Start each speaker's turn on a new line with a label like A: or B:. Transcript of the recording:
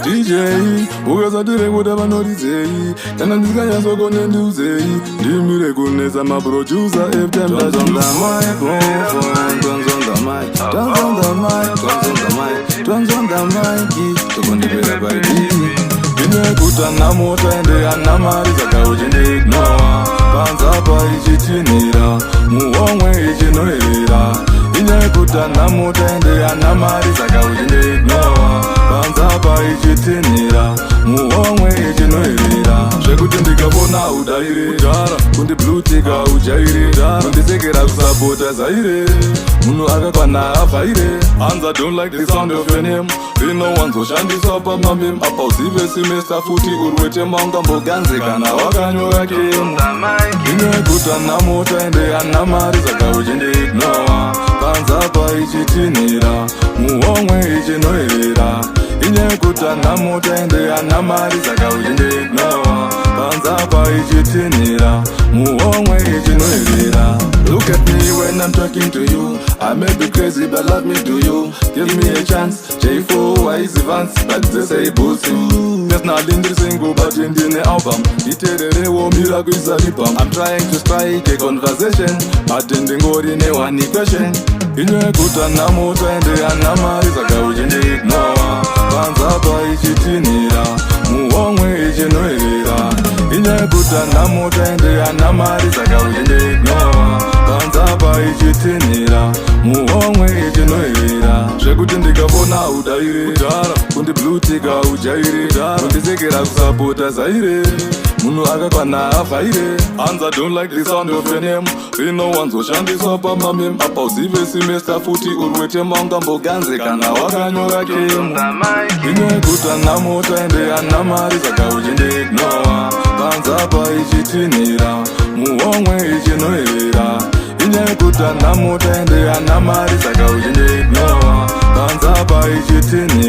A: DJ ukasatire kuti vanorizei kana ndisikanyazokone ndiuzei ndimire kunesa maproducer everytime Tonz on the microphone, Tonz on the mic, Tonz on the mic, Tonz on the mic, Tonz on the mic, tokondipera paidii inekuta namota ende anamari saka uchindiignora panze apa ichitinhira muhomwe ichinhuwirira inekuta namota ende anamari saka uchindiignora panze apa ichitinhira muhomwe ichinhuwirira zvekuti ndikavona udairira kundiblutika ujairira kundisekera kusapota zaire munhu akakwana avhaire hanza don't like the sound of your name rinowanzoshandiswa pamamem apa uzive semester futi urwetema ungamboganze kana wakanyora kemu inekuta namota ende anamari saka uchindiignora panze apa ichitinhira muhomwe ichinhuwirira inekuta namota ende anamari saka uchindiignora panze apa ichitinhira muhomwe ichinhuwirira. Look at me when I'm talking to you. I may be crazy but let me do you. Give me a chance. J4 wise events but they say bullshit. There's nothing to single but in the album. I'm trying to strike a conversation but in the ngori ne one question. Inekuta namota ende anamari saka uchindiignora panze apa ichitinhira muhomwe ichinhuwirira inekuta namota ende anamari saka uchindiignora panze apa ichitinhira muhomwe ichinhuwirira zvekuti ndikavona udairira kundiblutika ujairira kundisekera kusapota zaire munhu akakwana avhaire hanza don't like the sound of your name rinowanzoshandiswa pamamem apa uzive semester futi urwetema ungamboganze kana wakanyora kemu inekuta namota ende anamari saka uchindiignora panze apa ichitinhira muhomwe ichinhuwirira inekuta namota ende anamari saka uchindiignora panze apa ichitinhira